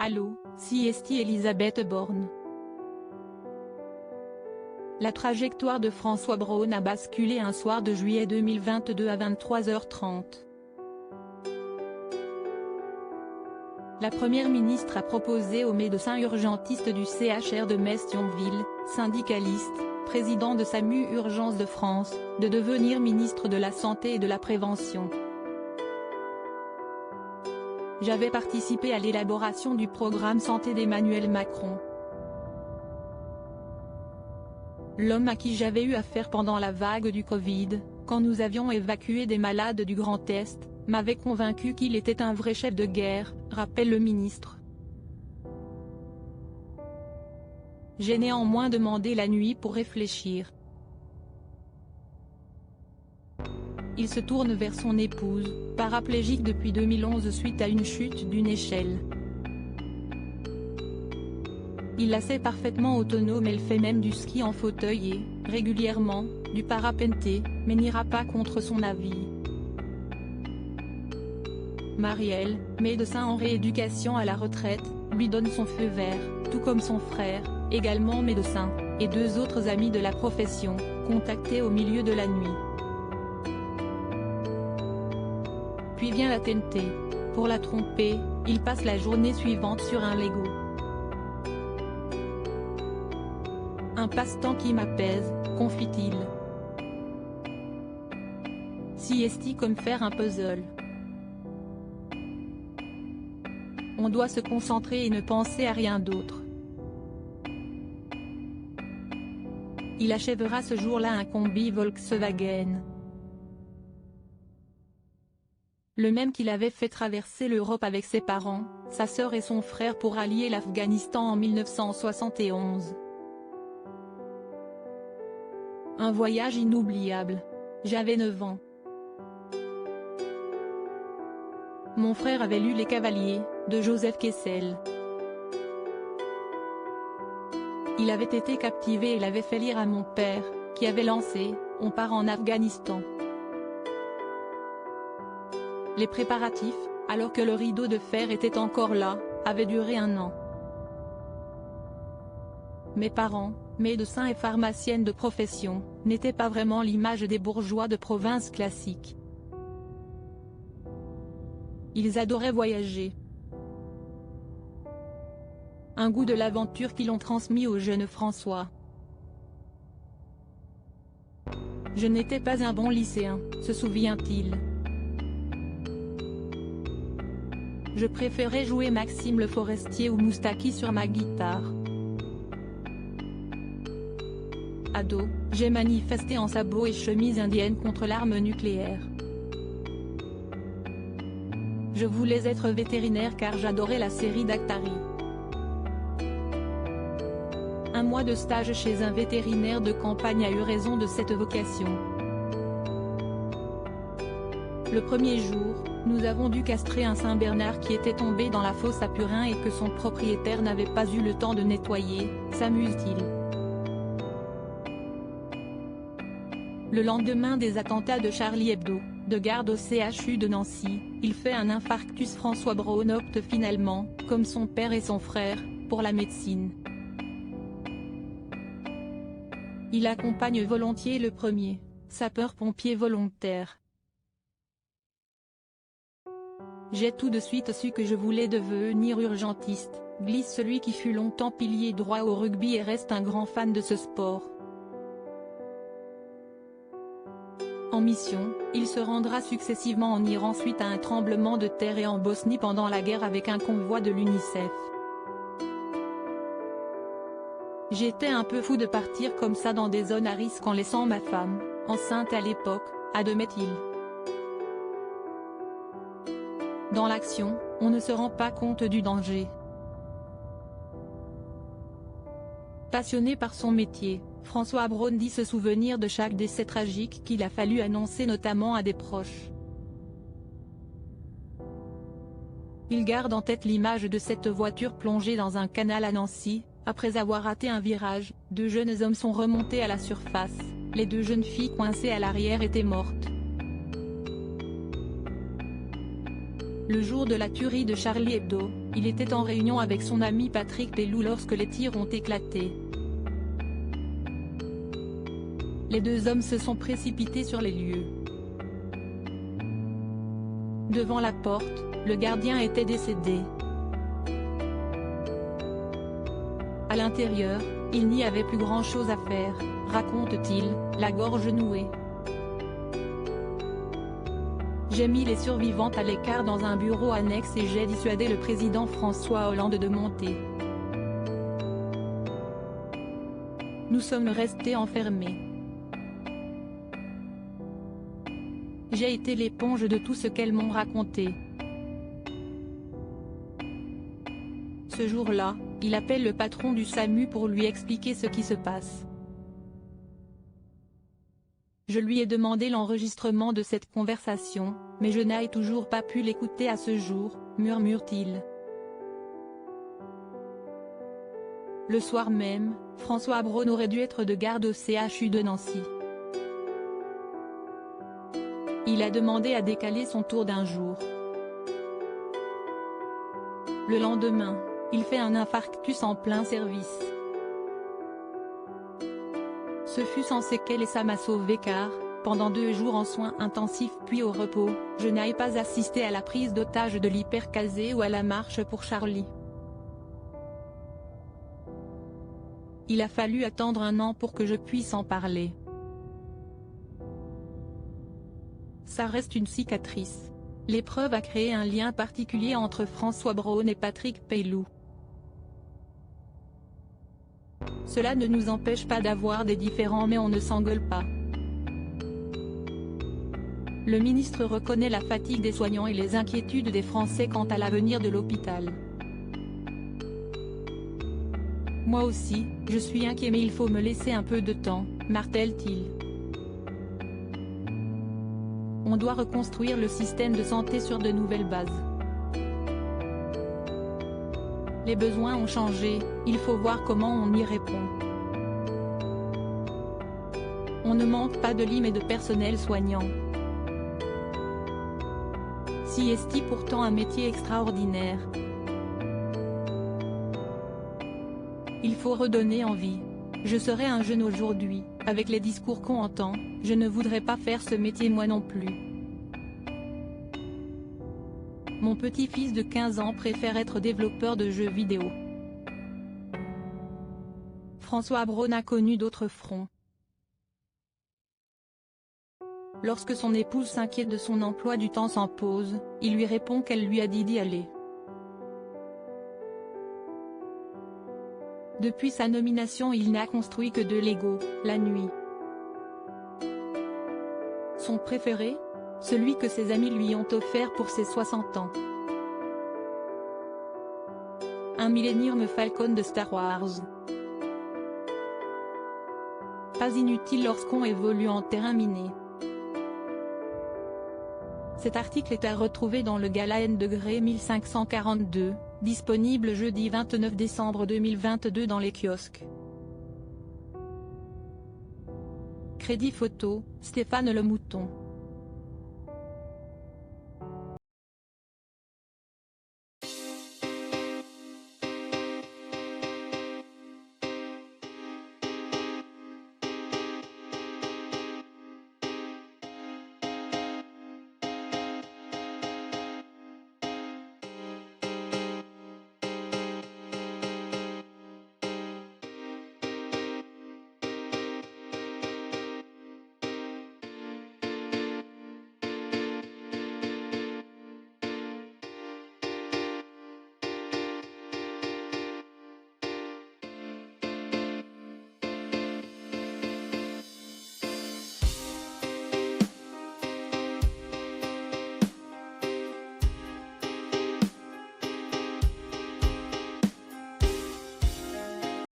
Allô, CST Elisabeth Borne. La trajectoire de François Braun a basculé un soir de juillet 2022 à 23h30. La Première ministre a proposé au médecin urgentiste du CHR de Metz-Thionville, syndicaliste, président de SAMU Urgences de France, de devenir ministre de la Santé et de la Prévention. J'avais participé à l'élaboration du programme santé d'Emmanuel Macron. L'homme à qui j'avais eu affaire pendant la vague du Covid, quand nous avions évacué des malades du Grand Est, m'avait convaincu qu'il était un vrai chef de guerre, rappelle le ministre. J'ai néanmoins demandé la nuit pour réfléchir. Il se tourne vers son épouse, paraplégique depuis 2011 suite à une chute d'une échelle. Il la sait parfaitement autonome, elle fait même du ski en fauteuil et, régulièrement, du parapenté, mais n'ira pas contre son avis. Marielle, médecin en rééducation à la retraite, lui donne son feu vert, tout comme son frère, également médecin, et deux autres amis de la profession, contactés au milieu de la nuit. Puis vient la TNT. Pour la tromper, il passe la journée suivante sur un Lego. Un passe-temps qui m'apaise, confie-t-il. CST comme faire un puzzle. On doit se concentrer et ne penser à rien d'autre. Il achèvera ce jour-là un combi Volkswagen. Le même qu'il avait fait traverser l'Europe avec ses parents, sa sœur et son frère pour allier l'Afghanistan en 1971. Un voyage inoubliable. J'avais 9 ans. Mon frère avait lu Les Cavaliers, de Joseph Kessel. Il avait été captivé et l'avait fait lire à mon père, qui avait lancé « On part en Afghanistan ». Les préparatifs, alors que le rideau de fer était encore là, avaient duré 1 an. Mes parents, médecins et pharmaciennes de profession, n'étaient pas vraiment l'image des bourgeois de province classiques. Ils adoraient voyager. Un goût de l'aventure qui l'ont transmis au jeune François. Je n'étais pas un bon lycéen, se souvient-il. Je préférais jouer Maxime Le Forestier ou Moustaki sur ma guitare. Ado, j'ai manifesté en sabots et chemise indienne contre l'arme nucléaire. Je voulais être vétérinaire car j'adorais la série d'Actari. 1 mois de stage chez un vétérinaire de campagne a eu raison de cette vocation. Le premier jour, nous avons dû castrer un Saint-Bernard qui était tombé dans la fosse à purin et que son propriétaire n'avait pas eu le temps de nettoyer, s'amuse-t-il. Le lendemain des attentats de Charlie Hebdo, de garde au CHU de Nancy, il fait un infarctus. François Braun opte finalement, comme son père et son frère, pour la médecine. Il accompagne volontiers le premier, sapeur-pompier volontaire. J'ai tout de suite su que je voulais devenir urgentiste, glisse celui qui fut longtemps pilier droit au rugby et reste un grand fan de ce sport. En mission, il se rendra successivement en Iran suite à un tremblement de terre et en Bosnie pendant la guerre avec un convoi de l'UNICEF. J'étais un peu fou de partir comme ça dans des zones à risque en laissant ma femme, enceinte à l'époque, admet-il. Dans l'action, on ne se rend pas compte du danger. Passionné par son métier, François Braun dit se souvenir de chaque décès tragique qu'il a fallu annoncer notamment à des proches. Il garde en tête l'image de cette voiture plongée dans un canal à Nancy, après avoir raté un virage, 2 jeunes hommes sont remontés à la surface, les 2 jeunes filles coincées à l'arrière étaient mortes. Le jour de la tuerie de Charlie Hebdo, il était en réunion avec son ami Patrick Pelloux lorsque les tirs ont éclaté. Les deux hommes se sont précipités sur les lieux. Devant la porte, le gardien était décédé. À l'intérieur, il n'y avait plus grand-chose à faire, raconte-t-il, la gorge nouée. J'ai mis les survivantes à l'écart dans un bureau annexe et j'ai dissuadé le président François Hollande de monter. Nous sommes restés enfermés. J'ai été l'éponge de tout ce qu'elles m'ont raconté. Ce jour-là, il appelle le patron du SAMU pour lui expliquer ce qui se passe. Je lui ai demandé l'enregistrement de cette conversation, mais je n'ai toujours pas pu l'écouter à ce jour, murmure-t-il. Le soir même, François Braun aurait dû être de garde au CHU de Nancy. Il a demandé à décaler son tour d'1 jour. Le lendemain, il fait un infarctus en plein service. Ce fut sans séquelles et ça m'a sauvé car, pendant 2 jours en soins intensifs puis au repos, je n'ai pas assisté à la prise d'otage de l'hypercasé ou à la marche pour Charlie. Il a fallu attendre 1 an pour que je puisse en parler. Ça reste une cicatrice. L'épreuve a créé un lien particulier entre François Braun et Patrick Pelloux. Cela ne nous empêche pas d'avoir des différends mais on ne s'engueule pas. Le ministre reconnaît la fatigue des soignants et les inquiétudes des Français quant à l'avenir de l'hôpital. Moi aussi, je suis inquiet mais il faut me laisser un peu de temps, martèle-t-il. On doit reconstruire le système de santé sur de nouvelles bases. Les besoins ont changé, il faut voir comment on y répond. On ne manque pas de lits mais de personnel soignant. Si est pourtant un métier extraordinaire. Il faut redonner envie. Je serais un jeune aujourd'hui, avec les discours qu'on entend, je ne voudrais pas faire ce métier moi non plus. Mon petit-fils de 15 ans préfère être développeur de jeux vidéo. François Braun a connu d'autres fronts. Lorsque son épouse s'inquiète de son emploi du temps sans pause, il lui répond qu'elle lui a dit d'y aller. Depuis sa nomination il n'a construit que 2 Lego, la nuit. Son préféré ? Celui que ses amis lui ont offert pour ses 60 ans. Un Millennium Falcon de Star Wars. Pas inutile lorsqu'on évolue en terrain miné. Cet article est à retrouver dans le Gala N degré 1542, disponible jeudi 29 décembre 2022 dans les kiosques. Crédit photo, Stéphane Le Mouton.